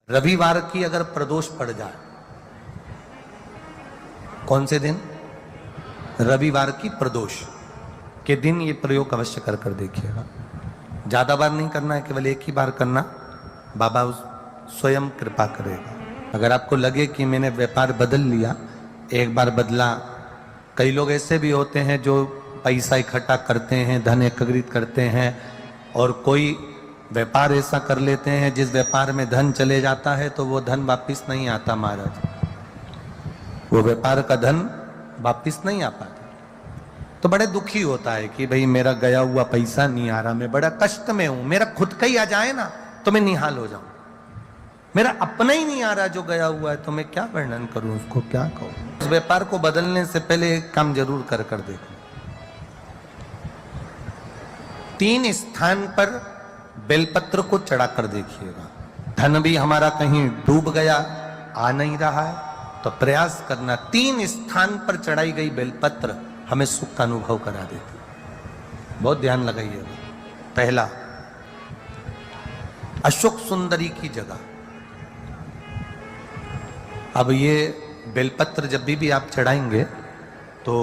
रविवार की अगर प्रदोष पड़ जाए, कौन से दिन? रविवार की प्रदोष के दिन ये प्रयोग अवश्य कर कर देखिएगा। ज्यादा बार नहीं करना है, केवल एक ही बार करना, बाबा स्वयं कृपा करेगा। अगर आपको लगे कि मैंने व्यापार बदल लिया, एक बार बदला, कई लोग ऐसे भी होते हैं जो पैसा इकट्ठा करते हैं, धन एकत्रित करते हैं, और कोई व्यापार ऐसा कर लेते हैं जिस व्यापार में धन चले जाता है तो वो धन वापिस नहीं आता महाराज, वो व्यापार का धन वापिस नहीं आ पाता। तो बड़े दुखी होता है कि भाई मेरा गया हुआ पैसा नहीं आ रहा, मैं बड़ा कष्ट में हूं, मेरा खुद का ही आ जाए ना तो मैं निहाल हो जाऊं, मेरा अपना ही नहीं आ रहा जो गया हुआ है, तो मैं क्या वर्णन करूं, उसको क्या कहूं। उस व्यापार को बदलने से पहले एक काम जरूर कर कर देखो। 3 स्थान पर बेलपत्र को चढ़ा कर देखिएगा। धन भी हमारा कहीं डूब गया, आ नहीं रहा है, तो प्रयास करना 3 स्थान पर चढ़ाई गई बेलपत्र हमें सुख का अनुभव करा देती। बहुत ध्यान लगाइएगा। पहला, अशोक सुंदरी की जगह। अब ये बेलपत्र जब भी आप चढ़ाएंगे तो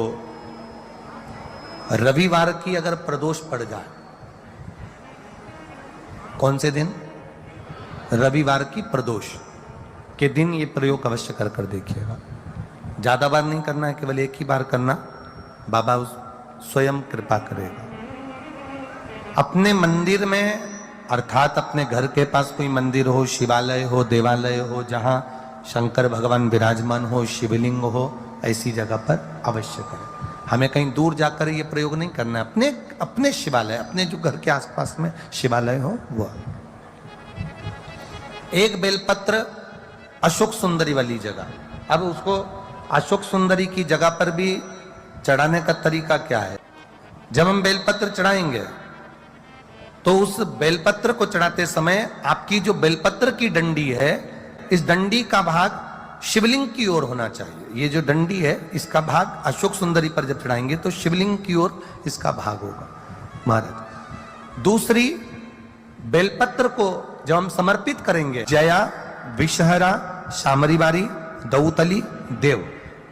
रविवार की अगर प्रदोष पड़ जाए, कौन से दिन? रविवार की प्रदोष के दिन ये प्रयोग अवश्य कर कर देखिएगा। ज्यादा बार नहीं करना है, केवल एक ही बार करना, बाबा स्वयं कृपा करेगा। अपने मंदिर में, अर्थात अपने घर के पास कोई मंदिर हो, शिवालय हो, देवालय हो, जहां शंकर भगवान विराजमान हो, शिवलिंग हो, ऐसी जगह पर अवश्य करें। हमें कहीं दूर जाकर ये प्रयोग नहीं करना है, अपने अपने शिवालय, अपने जो घर के आसपास में शिवालय हो वो। एक बेलपत्र अशोक सुंदरी वाली जगह। अब उसको अशोक सुंदरी की जगह पर भी चढ़ाने का तरीका क्या है? जब हम बेलपत्र चढ़ाएंगे तो उस बेलपत्र को चढ़ाते समय आपकी जो बेलपत्र की डंडी है, इस डंडी का भाग शिवलिंग की ओर होना चाहिए। ये जो डंडी है इसका भाग अशोक सुंदरी पर जब चढ़ाएंगे तो शिवलिंग की ओर इसका भाग होगा महाराज। दूसरी, बेलपत्र को जब हम समर्पित करेंगे, जया, विषहरा, शामरीवारी, दौतली, देव,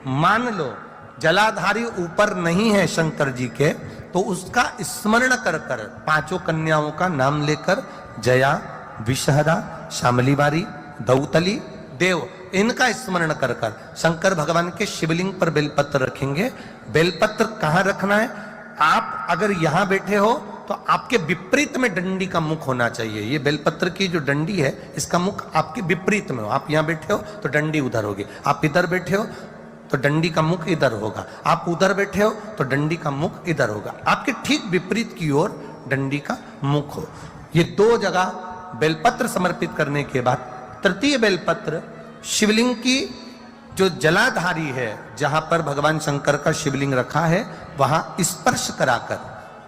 मान लो जलाधारी ऊपर नहीं है शंकर जी के, तो उसका स्मरण कर कर 5 कन्याओं का नाम लेकर जया, विषहरा, शामलीवारी, दौतली, देव, इनका स्मरण कर कर शंकर भगवान के शिवलिंग पर बेलपत्र रखेंगे। बेलपत्र कहां रखना है? आप अगर यहां बैठे हो तो आपके विपरीत में डंडी का मुख होना चाहिए। ये बेलपत्र की जो डंडी है इसका मुख आपके विपरीत में हो। आप यहां बैठे हो तो डंडी उधर होगी, आप इधर बैठे हो तो डंडी का मुख इधर होगा, आप उधर बैठे हो तो डंडी का मुख इधर होगा। आपके ठीक विपरीत की ओर डंडी का मुख हो। ये 2 जगह बेलपत्र समर्पित करने के बाद तृतीय बेलपत्र शिवलिंग की जो जलाधारी है, जहां पर भगवान शंकर का शिवलिंग रखा है, वहां स्पर्श कराकर,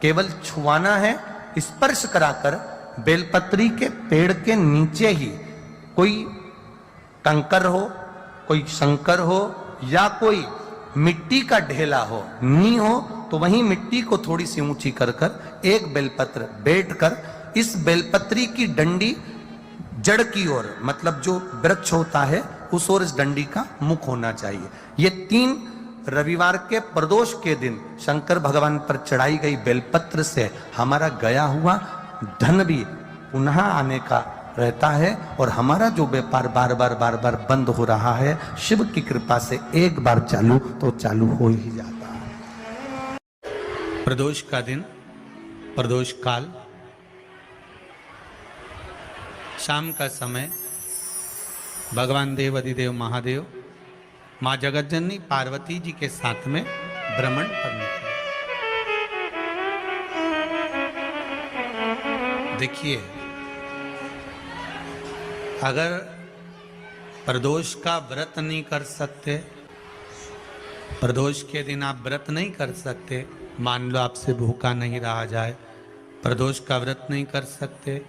केवल छुआना है, स्पर्श कराकर बेलपत्री के पेड़ के नीचे ही कोई कंकर हो, कोई शंकर हो, या कोई मिट्टी का ढेला हो, नी हो, तो वहीं मिट्टी को थोड़ी सी ऊंची कर कर एक बेलपत्र बैठकर इस बेलपत्री की डंडी जड़ की ओर, मतलब जो वृक्ष होता है उस ओर इस डंडी का मुख होना चाहिए। ये 3 रविवार के प्रदोष के दिन शंकर भगवान पर चढ़ाई गई बेलपत्र से हमारा गया हुआ धन भी पुनः आने का रहता है, और हमारा जो व्यापार बार बार बंद हो रहा है, शिव की कृपा से एक बार चालू तो चालू हो ही जाता है। प्रदोष का दिन, प्रदोष काल, शाम का समय, भगवान देव अधिदेव महादेव माँ जगतजननी पार्वती जी के साथ में भ्रमण पर निकले। देखिए, अगर प्रदोष का व्रत नहीं कर सकते, प्रदोष के दिन आप व्रत नहीं कर सकते, मान लो आपसे भूखा नहीं रहा जाए, प्रदोष का व्रत नहीं कर सकते,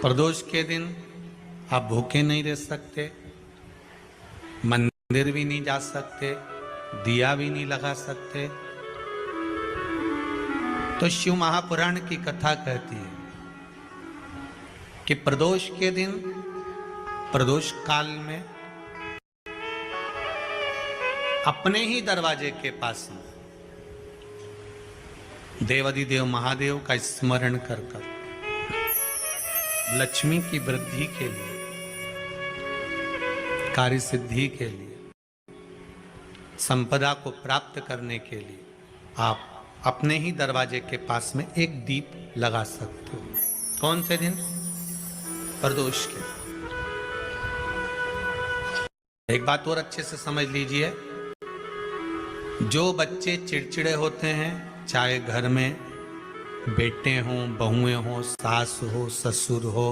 प्रदोष के दिन आप भूखे नहीं रह सकते, मंदिर भी नहीं जा सकते, दिया भी नहीं लगा सकते, तो शिव महापुराण की कथा कहती है कि प्रदोष के दिन प्रदोष काल में अपने ही दरवाजे के पास में देवाधिदेव महादेव का स्मरण कर कर लक्ष्मी की वृद्धि के लिए, कार्य सिद्धि के लिए, संपदा को प्राप्त करने के लिए आप अपने ही दरवाजे के पास में एक दीप लगा सकते हो। कौन से दिन? प्रदोष के। एक बात और अच्छे से समझ लीजिए, जो बच्चे चिड़चिड़े होते हैं, चाहे घर में बेटे हों, बहुएं हों, सास हो, ससुर हो,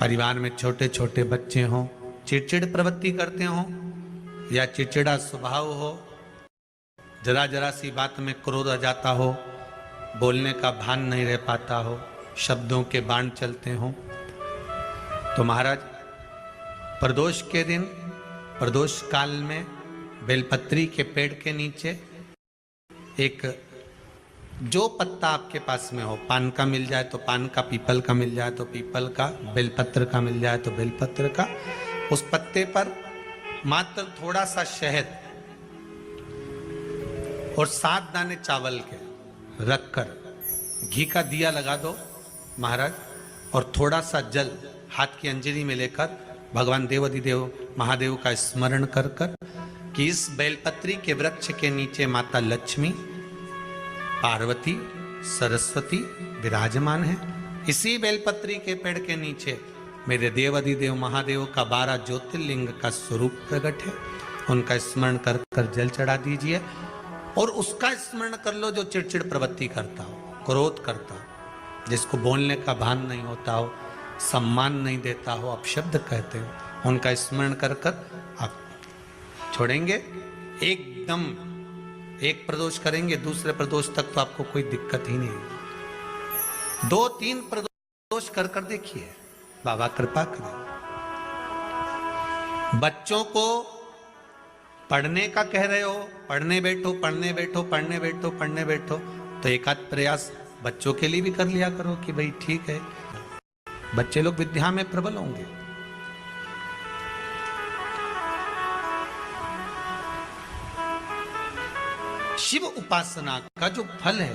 परिवार में छोटे छोटे बच्चे हों, चिड़चिड़ प्रवृत्ति करते हों या चिड़चिड़ा स्वभाव हो, जरा जरा सी बात में क्रोध आ जाता हो, बोलने का भान नहीं रह पाता हो, शब्दों के बाण चलते हों, तो महाराज प्रदोष के दिन, प्रदोष काल में बेलपत्री के पेड़ के नीचे एक जो पत्ता आपके पास में हो, पान का मिल जाए तो पान का, पीपल का मिल जाए तो पीपल का, बेलपत्र का मिल जाए तो बेलपत्र का, उस पत्ते पर मात्र थोड़ा सा शहद और 7 दाने चावल के रखकर घी का दिया लगा दो महाराज, और थोड़ा सा जल हाथ की अंजलि में लेकर भगवान देवाधिदेव महादेव का स्मरण कर कर कि इस बेलपत्री के वृक्ष के नीचे माता लक्ष्मी, पार्वती, सरस्वती विराजमान है। इसी बेलपत्री के पेड़ के नीचे मेरे देवाधिदेव महादेव का 12 ज्योतिर्लिंग का स्वरूप प्रकट है। उनका स्मरण कर कर जल चढ़ा दीजिए और उसका स्मरण कर लो जो चिड़चिड़ प्रवृत्ति करता हो, क्रोध करता हो, जिसको बोलने का भान नहीं होता हो, सम्मान नहीं देता हो, अपशब्द कहते हो, उनका स्मरण कर कर आप छोड़ेंगे। एकदम एक प्रदोष करेंगे, दूसरे प्रदोष तक तो आपको कोई दिक्कत ही नहीं। 2-3 प्रदोष कर कर देखिए, बाबा कृपा करें। बच्चों को पढ़ने का कह रहे हो, पढ़ने बैठो, पढ़ने बैठो, पढ़ने बैठो, पढ़ने बैठो, तो एक आध प्रयास बच्चों के लिए भी कर लिया करो कि भाई ठीक है, बच्चे लोग विद्या में प्रबल होंगे। शिव उपासना का जो फल है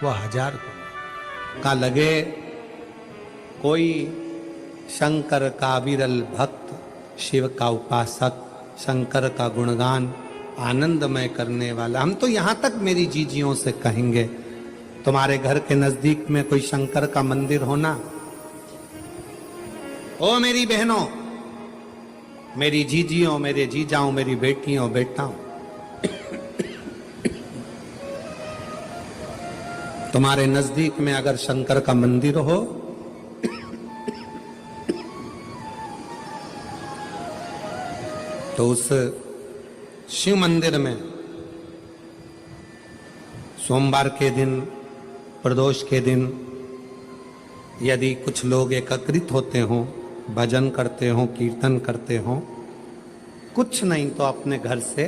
वह 1000 का लगे। कोई शंकर का विरल भक्त, शिव का उपासक, शंकर का गुणगान आनंदमय करने वाला। हम तो यहां तक मेरी जीजियों से कहेंगे, तुम्हारे घर के नजदीक में कोई शंकर का मंदिर होना, ओ मेरी बहनों, मेरी जीजियों, मेरे जीजाओं, मेरी बेटियों, बेटाओं, तुम्हारे नजदीक में अगर शंकर का मंदिर हो तो उस शिव मंदिर में सोमवार के दिन, प्रदोष के दिन यदि कुछ लोग एकत्रित होते हों, भजन करते हों, कीर्तन करते हों, कुछ नहीं तो अपने घर से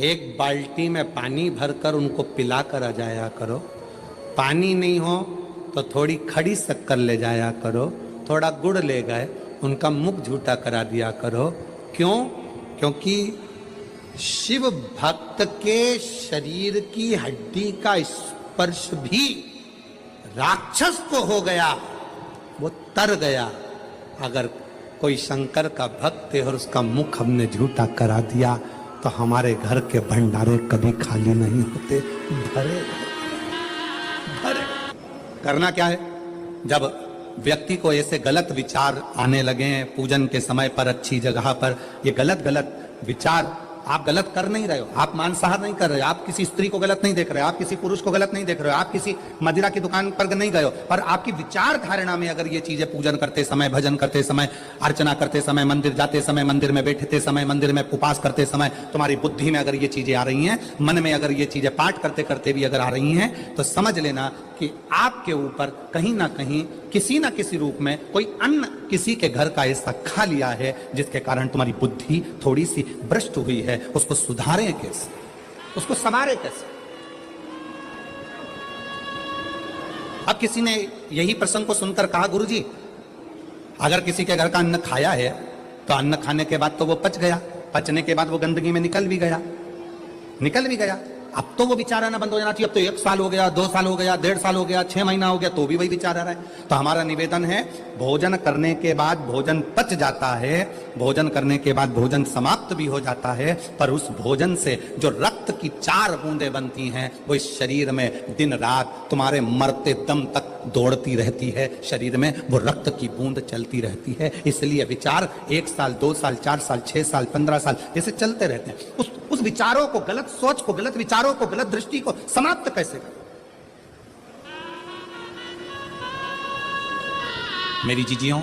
एक बाल्टी में पानी भरकर उनको पिला कर आ जाया करो। पानी नहीं हो तो थोड़ी खड़ी शक्कर ले जाया करो, थोड़ा गुड़ ले गए, उनका मुख झूठा करा दिया करो। क्यों? क्योंकि शिव भक्त के शरीर की हड्डी का स्पर्श भी राक्षस को हो गया, वो तर गया। अगर कोई शंकर का भक्त है और उसका मुख हमने झूठा करा दिया तो हमारे घर के भंडारे कभी खाली नहीं होते, भरे भरे। करना क्या है? जब व्यक्ति को ऐसे गलत विचार आने लगे हैं पूजन के समय पर, अच्छी जगह पर, ये गलत गलत विचार, आप गलत कर नहीं रहे हो, आप मांसाहार नहीं कर रहे हो, आप किसी स्त्री को गलत नहीं देख रहे हो, आप किसी पुरुष को गलत नहीं देख रहे हो, आप किसी मदिरा की दुकान पर नहीं गए हो, पर आपकी विचार धारणा में अगर ये चीजें पूजन करते समय, भजन करते समय, अर्चना करते समय, मंदिर जाते समय, मंदिर में बैठते समय, मंदिर में उपवास करते समय तुम्हारी बुद्धि में अगर ये चीजें आ रही हैं, मन में अगर ये चीजें पाठ करते करते भी अगर आ रही हैं, तो समझ लेना कि आपके ऊपर कहीं ना कहीं किसी ना किसी रूप में कोई अन्न किसी के घर का ऐसा खा लिया है जिसके कारण तुम्हारी बुद्धि थोड़ी सी भ्रष्ट हुई है। उसको सुधारें कैसे, उसको संवारें कैसे? अब किसी ने यही प्रसंग को सुनकर कहा, गुरुजी अगर किसी के घर का अन्न खाया है तो अन्न खाने के बाद तो वो पच गया, पचने के बाद वो गंदगी में निकल भी गया। अब तो वो विचार आना बंद हो जाना चाहिए। अब तो 1 साल हो गया, 2 साल हो गया, 1.5 साल हो गया, 6 महीना हो गया, तो भी वही विचार आ रहा है। तो हमारा निवेदन है, भोजन करने के बाद भोजन पच जाता है, भोजन करने के बाद भोजन समाप्त भी हो जाता है, पर उस भोजन से जो रक्त की 4 बूंदें बनती हैं वो इस शरीर में दिन रात तुम्हारे मरते दम तक दौड़ती रहती है। शरीर में वो रक्त की बूंद चलती रहती है। इसलिए विचार 1 साल, 2 साल, 4 साल, 6 साल, 15 साल जैसे चलते रहते हैं। उस विचारों को, गलत सोच को, गलत विचारों को, गलत दृष्टि को समाप्त कैसे करें? मेरी जीजियों,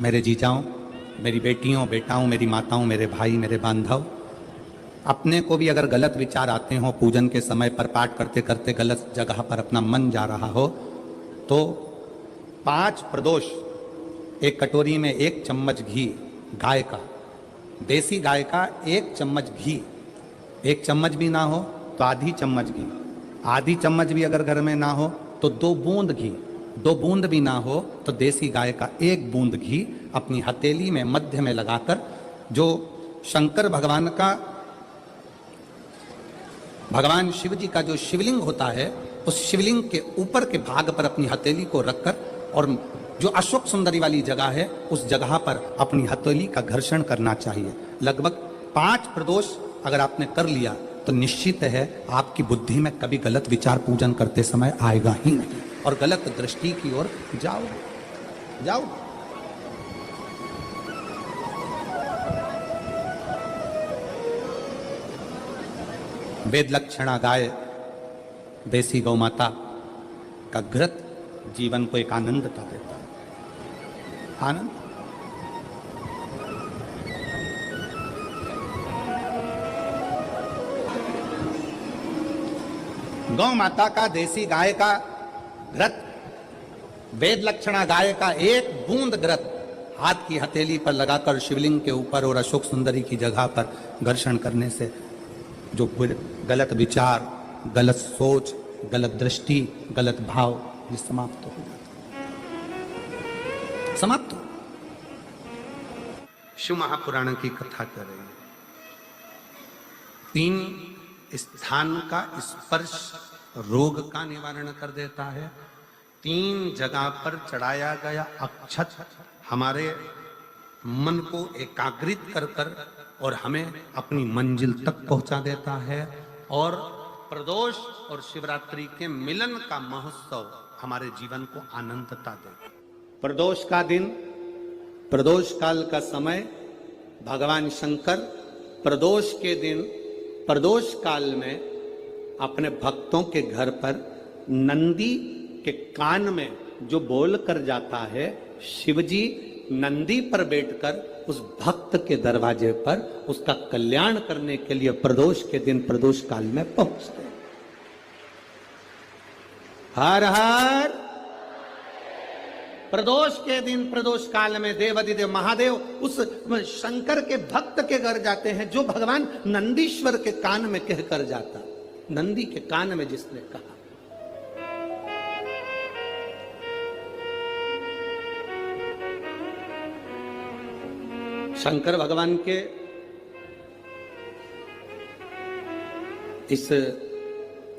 मेरे जीजाओं, मेरी बेटियों, बेटाओं, मेरी माताओं, मेरे भाई, मेरे बांधव, अपने को भी अगर गलत विचार आते हो, पूजन के समय पर पाठ करते करते गलत जगह पर अपना मन जा रहा हो, तो 5 प्रदोष, एक कटोरी में 1 चम्मच घी गाय का, देसी गाय का 1 चम्मच घी, 1 चम्मच भी ना हो तो आधी चम्मच घी, आधी चम्मच भी अगर घर में ना हो तो 2 बूंद घी, 2 बूंद भी ना हो तो देसी गाय का 1 बूंद घी अपनी हथेली में मध्य में लगाकर, जो शंकर भगवान का, भगवान शिव जी का जो शिवलिंग होता है, उस शिवलिंग के ऊपर के भाग पर अपनी हथेली को रखकर, और जो अशोक सुंदरी वाली जगह है उस जगह पर अपनी हथेली का घर्षण करना चाहिए। लगभग 5 प्रदोष अगर आपने कर लिया तो निश्चित है आपकी बुद्धि में कभी गलत विचार पूजन करते समय आएगा ही नहीं, और गलत दृष्टि की ओर जाओ। वेद लक्षणा गाय, देसी गौ माता का घृत जीवन को एक आनंदता देता है। आनंद। गौ माता का, देसी गाय का घृत, वेद लक्षणा गाय का 1 बूंद घृत हाथ की हथेली पर लगाकर शिवलिंग के ऊपर और अशोक सुंदरी की जगह पर घर्षण करने से जो गलत विचार, गलत सोच, गलत दृष्टि, गलत भाव, ये समाप्त हो जाता है। समाप्त हो। शिव महापुराण की कथा कर रही है। 3 स्थान का स्पर्श रोग का निवारण कर देता है। 3 जगह पर चढ़ाया गया अक्षत हमारे मन को एकाग्रित कर और हमें अपनी मंजिल तक पहुंचा देता है। और प्रदोष और शिवरात्रि के मिलन का महोत्सव हमारे जीवन को आनंदता देता है। प्रदोष का दिन, प्रदोष काल का समय, भगवान शंकर प्रदोष के दिन, प्रदोष काल में अपने भक्तों के घर पर नंदी के कान में जो बोल कर जाता है, शिवजी नंदी पर बैठकर उस भक्त के दरवाजे पर उसका कल्याण करने के लिए प्रदोष के दिन, प्रदोष काल में पहुंचते हैं। हर हर। प्रदोष के दिन, प्रदोष काल में देवाधिदेव महादेव उस शंकर के भक्त के घर जाते हैं जो भगवान नंदीश्वर के कान में कहकर जाता। नंदी के कान में जिसने कहा, शंकर भगवान के इस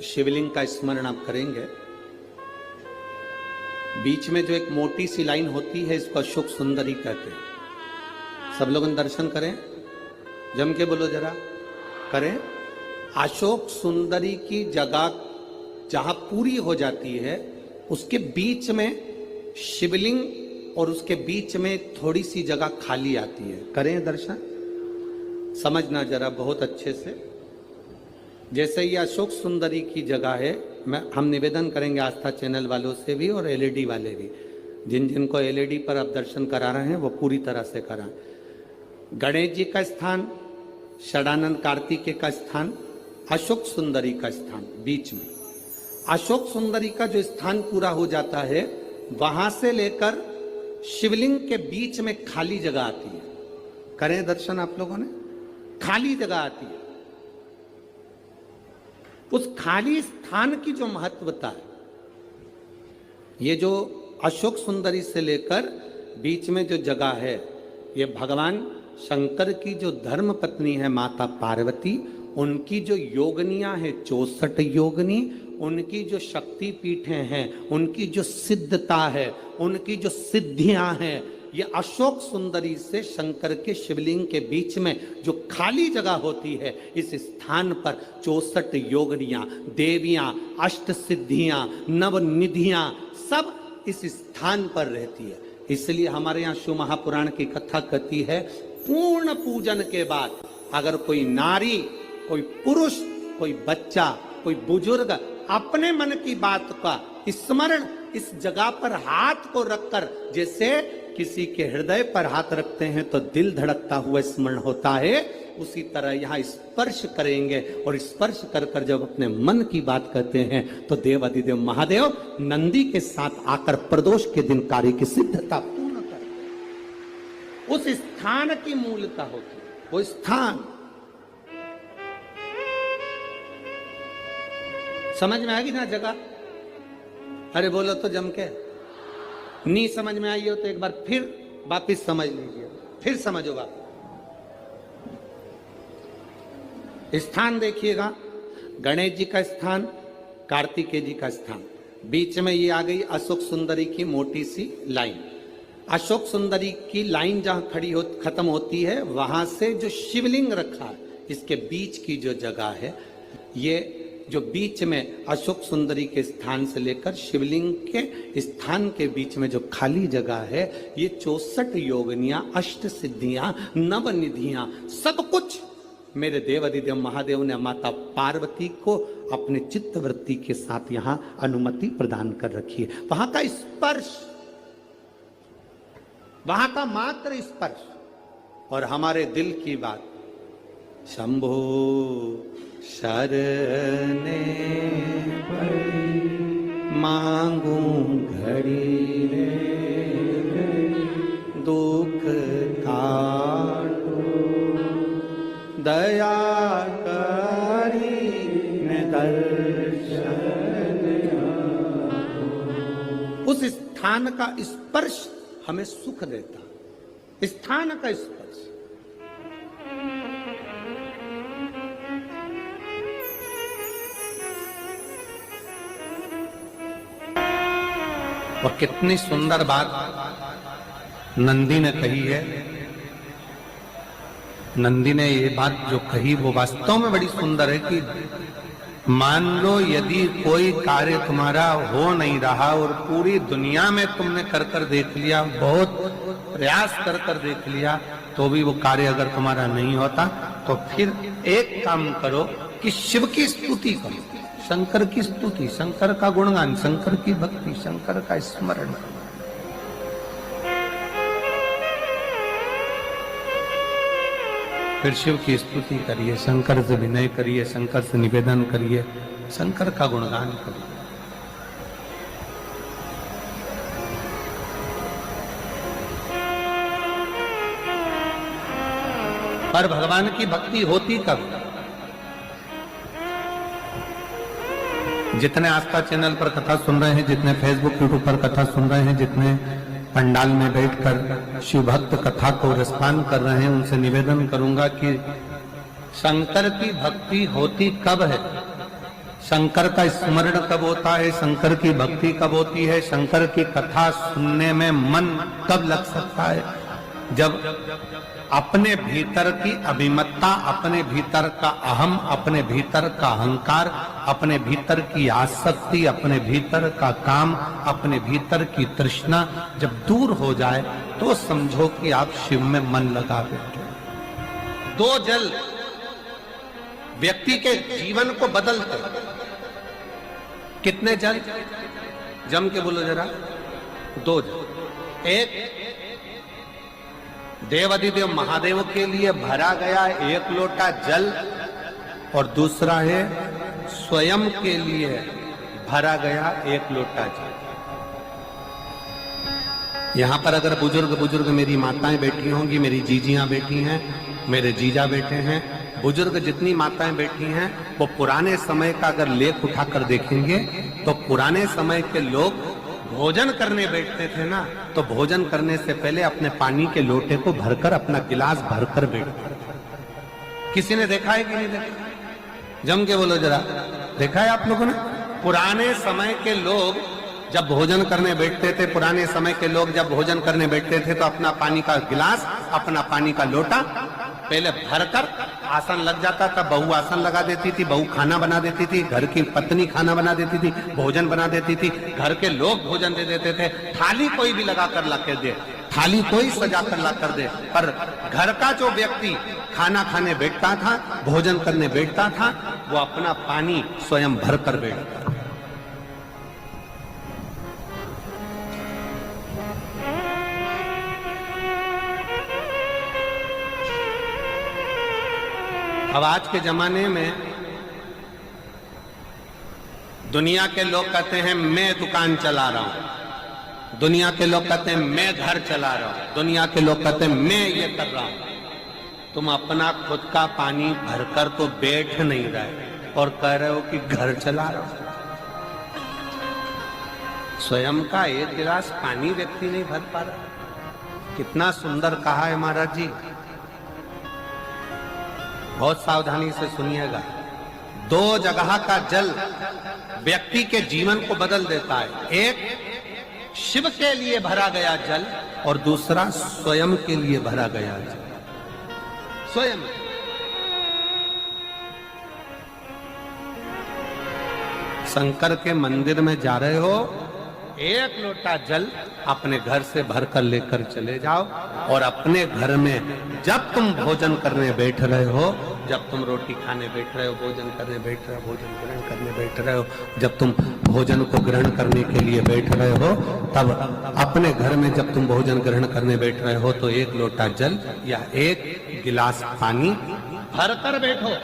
शिवलिंग का स्मरण आप करेंगे। बीच में जो एक मोटी सी लाइन होती है, इसको अशोक सुंदरी कहते हैं। सब लोग दर्शन करें, जम के बोलो जरा, करें। अशोक सुंदरी की जगह जहां पूरी हो जाती है, उसके बीच में शिवलिंग और उसके बीच में थोड़ी सी जगह खाली आती है। करें दर्शन, समझना जरा बहुत अच्छे से। जैसे ये अशोक सुंदरी की जगह है, हम निवेदन करेंगे आस्था चैनल वालों से भी और एलईडी वाले भी, जिन जिनको एलईडी पर आप दर्शन करा रहे हैं वो पूरी तरह से कराएं। गणेश जी का स्थान, षडानंद कार्तिकेय का स्थान, अशोक सुंदरी का स्थान बीच में। अशोक सुंदरी का जो स्थान पूरा हो जाता है, वहां से लेकर शिवलिंग के बीच में खाली जगह आती है। करें दर्शन आप लोगों ने, खाली जगह आती है। उस खाली स्थान की जो महत्वता है, ये जो अशोक सुंदरी से लेकर बीच में जो जगह है ये भगवान शंकर की जो धर्म पत्नी है माता पार्वती, उनकी जो योगनियां हैं 64 योगनी, उनकी जो शक्ति पीठें हैं, उनकी जो सिद्धता है, उनकी जो सिद्धियां हैं, ये अशोक सुंदरी से शंकर के शिवलिंग के बीच में जो खाली जगह होती है, इस स्थान पर 64 योगनियां, देवियां, अष्ट सिद्धियां, नवनिधियां सब इस स्थान पर रहती है। इसलिए हमारे यहाँ शिव महापुराण की कथा कहती है, पूर्ण पूजन के बाद अगर कोई नारी, कोई पुरुष, कोई बच्चा, कोई बुजुर्ग अपने मन की बात का स्मरण इस जगह पर हाथ को रखकर, जैसे किसी के हृदय पर हाथ रखते हैं तो दिल धड़कता हुआ स्मरण होता है, उसी तरह यहाँ स्पर्श करेंगे और स्पर्श कर कर जब अपने मन की बात कहते हैं तो देवाधिदेव महादेव नंदी के साथ आकर प्रदोष के दिन कार्य की सिद्धता पूर्ण करते। उस स्थान की मूलता होती है, वो स्थान समझ में आएगी ना जगह? अरे बोलो तो जम के। नहीं समझ में आई हो तो एक बार फिर वापिस समझ लीजिए, फिर समझोगा। स्थान देखिएगा, गणेश जी का स्थान, कार्तिकेय जी का स्थान, बीच में ये आ गई अशोक सुंदरी की मोटी सी लाइन। अशोक सुंदरी की लाइन जहां खत्म होती है, वहां से जो शिवलिंग रखा है, इसके बीच की जो जगह है, ये जो बीच में अशोक सुंदरी के स्थान से लेकर शिवलिंग के स्थान के बीच में जो खाली जगह है, ये 64 योगनियां, अष्ट सिद्धियां, नवनिधियां, सब कुछ मेरे देवाधिदेव महादेव ने माता पार्वती को अपने चित्तवृत्ति के साथ यहां अनुमति प्रदान कर रखी है। वहां का स्पर्श, वहां का मात्र स्पर्श और हमारे दिल की बात, शंभो शरणे पड़ी मांगू घड़ी रे दुख काटो दया करी ने दर्शन। उस स्थान का स्पर्श हमें सुख देता, स्थान का स्पर्श। और कितनी सुंदर बात नंदी ने कही है। नंदी ने ये बात जो कही वो वास्तव में बड़ी सुंदर है कि मान लो यदि कोई कार्य तुम्हारा हो नहीं रहा और पूरी दुनिया में तुमने कर कर देख लिया, बहुत प्रयास कर कर देख लिया, तो भी वो कार्य अगर तुम्हारा नहीं होता, तो फिर एक काम करो कि शिव की स्तुति करो, शंकर की स्तुति, शंकर का गुणगान, शंकर की भक्ति, शंकर का स्मरण। फिर शिव की स्तुति करिए, शंकर से विनय करिए, शंकर से निवेदन करिए, शंकर का गुणगान करिए। पर भगवान की भक्ति होती कब? जितने आस्था चैनल पर कथा सुन रहे हैं, जितने फेसबुक यूट्यूब पर कथा सुन रहे हैं, जितने पंडाल में बैठकर शिव भक्त कथा को रसपान कर रहे हैं, उनसे निवेदन करूंगा कि शंकर की भक्ति होती कब है, शंकर का स्मरण कब होता है, शंकर की भक्ति कब होती है, शंकर की कथा सुनने में मन कब लग सकता है? जब अपने भीतर की अभिमत्ता, अपने भीतर का अहम, अपने भीतर का अहंकार, अपने भीतर की आसक्ति, अपने भीतर का काम, अपने भीतर की तृष्णा जब दूर हो जाए तो समझो कि आप शिव में मन लगा बैठे। दो जल व्यक्ति के जीवन को बदलते। कितने जल? जम के बोलो जरा। दो जल। एक देवाधिदेव महादेव के लिए भरा गया एक लोटा जल और दूसरा है स्वयं के लिए भरा गया एक लोटा जल। यहां पर अगर बुजुर्ग मेरी माताएं बैठी होंगी, मेरी जीजियां बैठी हैं, मेरे जीजा बैठे हैं, बुजुर्ग जितनी माताएं बैठी हैं, वो पुराने समय का अगर लेख उठाकर देखेंगे तो पुराने समय के लोग भोजन करने बैठते थे ना, तो भोजन करने से पहले अपने पानी के लोटे को भरकर, अपना गिलास भरकर बैठते थे। किसी ने देखा है कि नहीं देखा? जम के बोलो जरा, देखा है आप लोगों ने? पुराने समय के लोग जब भोजन करने बैठते थे, पुराने समय के लोग जब भोजन करने बैठते थे तो अपना पानी का गिलास, अपना पानी का लोटा पहले भरकर आसन लग जाता था। बहू आसन लगा देती थी, बहू खाना बना देती थी, घर की पत्नी खाना बना देती थी, भोजन बना देती थी, घर के लोग भोजन दे देते थे। थाली कोई भी लगा कर ला के दे, थाली कोई सजा कर ला कर दे, पर घर का जो व्यक्ति खाना खाने बैठता था, भोजन करने बैठता था, वो अपना पानी स्वयं भर कर बैठता था। अब आज के जमाने में दुनिया के लोग कहते हैं मैं दुकान चला रहा हूं, दुनिया के लोग कहते हैं मैं घर चला रहा हूं, दुनिया के लोग कहते हैं मैं ये कर रहा हूं। तुम अपना खुद का पानी भरकर तो बैठ नहीं रहे और कह रहे हो कि घर चला रहा हूं। स्वयं का एक गिलास पानी व्यक्ति नहीं भर पा रहा। कितना सुंदर कहा है महाराज जी। बहुत सावधानी से सुनिएगा। दो जगह का जल व्यक्ति के जीवन को बदल देता है। एक शिव के लिए भरा गया जल और दूसरा स्वयं के लिए भरा गया जल। स्वयं शंकर के मंदिर में जा रहे हो, एक लोटा जल अपने घर से भरकर लेकर चले जाओ और अपने घर में जब तुम भोजन करने बैठ रहे हो, जब तुम रोटी खाने बैठ रहे हो, भोजन करने बैठ रहे हो, भोजन ग्रहण करने बैठ रहे हो, जब तुम भोजन को ग्रहण करने के लिए बैठ रहे हो, तब अपने घर में जब तुम भोजन ग्रहण करने बैठ रहे हो तो एक लोटा जल या एक गिलास पानी भरकर बैठो।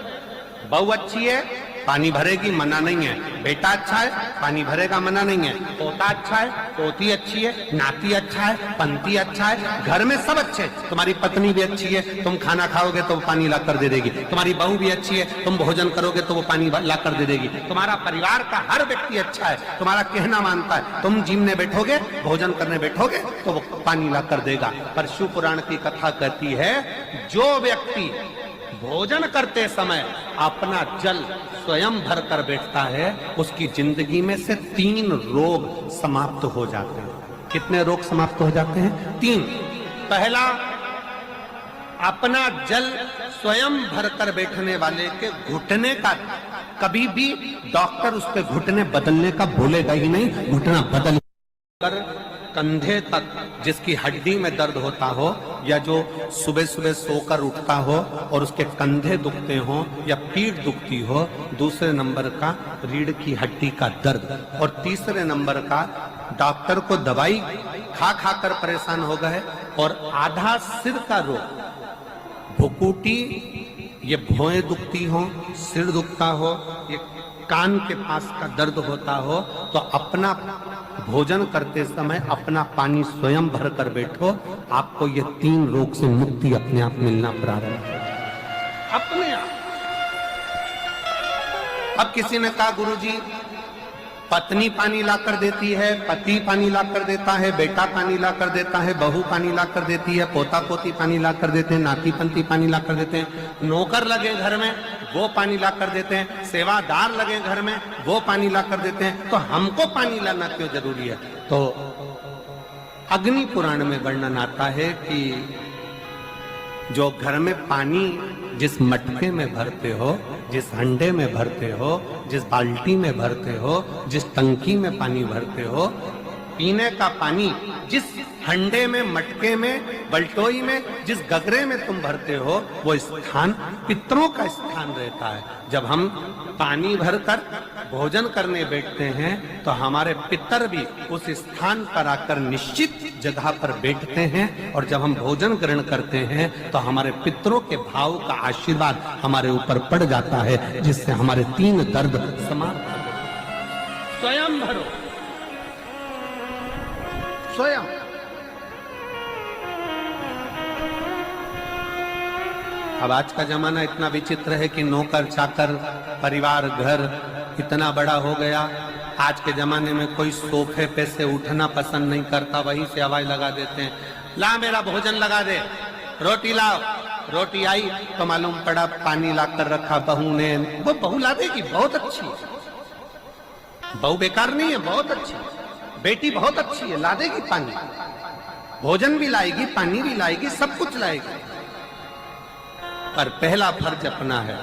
बहू अच्छी है, पानी भरेगी, मना नहीं है। बेटा अच्छा है, पानी भरेगा, मना नहीं है। पोता अच्छा है, पोती अच्छी है, नाती अच्छा है, पंती अच्छा है, घर में सब अच्छे। तुम्हारी पत्नी भी अच्छी है, तुम खाना खाओगे तो वो पानी ला कर दे देगी। तुम्हारी बहू भी अच्छी है, तुम भोजन करोगे तो वो पानी ला कर दे देगी। तुम्हारा परिवार का हर व्यक्ति अच्छा है, तुम्हारा कहना मानता है। तुम जिम में बैठोगे, भोजन करने बैठोगे तो वो पानी ला कर देगा। पर शिव पुराण की कथा कहती है, जो व्यक्ति भोजन करते समय अपना जल स्वयं भर कर बैठता है, उसकी जिंदगी में से 3 रोग समाप्त हो जाते हैं। कितने रोग समाप्त हो जाते हैं? 3। पहला, अपना जल स्वयं भरकर बैठने वाले के घुटने का कभी भी डॉक्टर उसके घुटने बदलने का बोलेगा ही नहीं। घुटना बदल कर कंधे तक जिसकी हड्डी में दर्द होता हो, या जो सुबह सुबह सोकर उठता हो और उसके कंधे दुखते हो या पीठ दुखती हो। दूसरे नंबर का रीढ़ की हड्डी का दर्द। और तीसरे नंबर का डॉक्टर को दवाई खा खा कर परेशान हो गए। और आधा सिर का रोग, भुकुटी, ये भौएं दुखती हो, सिर दुखता हो, ये कान के पास का दर्द होता हो, तो अपना भोजन करते समय अपना पानी स्वयं भर कर बैठो। आपको ये 3 रोग से मुक्ति अपने आप मिलना प्रारंभ होगा, अपने आप। अब किसी ने कहा, गुरुजी पत्नी पानी ला कर देती है, पति पानी ला कर देता है, बेटा पानी ला कर देता है, बहू पानी ला कर देती है, पोता पोती पानी ला कर देते हैं, नाती पंती पानी ला कर देते हैं, नौकर लगे घर में वो पानी ला कर देते हैं, सेवादार लगे घर में वो पानी ला कर देते हैं, तो हमको पानी लाना क्यों जरूरी है? तो अग्नि पुराण में वर्णन आता है कि जो घर में पानी जिस मटके में भरते हो, जिस हंडे में भरते हो, जिस बाल्टी में भरते हो, जिस टंकी में पानी भरते हो, पीने का पानी जिस हंडे में, मटके में, बल्टोई में, जिस गगरे में तुम भरते हो, वो स्थान पितरों का स्थान रहता है। जब हम पानी भरकर भोजन करने बैठते हैं तो हमारे पितर भी उस स्थान पर आकर निश्चित जगह पर बैठते हैं। और जब हम भोजन ग्रहण करते हैं तो हमारे पितरों के भाव का आशीर्वाद हमारे ऊपर पड़ जाता है, जिससे हमारे 3 दर्द समाप्त हो जाते। स्वयं भरो, स्वयं। अब आज का जमाना इतना विचित्र है कि नौकर चाकर, परिवार, घर इतना बड़ा हो गया। आज के जमाने में कोई सोफे पे से उठना पसंद नहीं करता, वहीं से आवाज लगा देते हैं, ला मेरा भोजन लगा दे, रोटी लाओ। रोटी आई तो मालूम पड़ा पानी लाकर रखा बहू ने। वो बहू ला देगी, बहुत अच्छी है, बहू बेकार नहीं है, बहुत अच्छी है, बेटी बहुत अच्छी है, ला देगी पानी, भोजन भी लाएगी, पानी भी लाएगी, सब कुछ लाएगी। पर पहला फर्ज अपना है,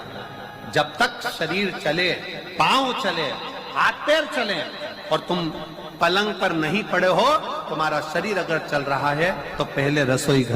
जब तक शरीर चले, पांव चले, हाथ पैर चले और तुम पलंग पर नहीं पड़े हो, तुम्हारा शरीर अगर चल रहा है तो पहले रसोई घर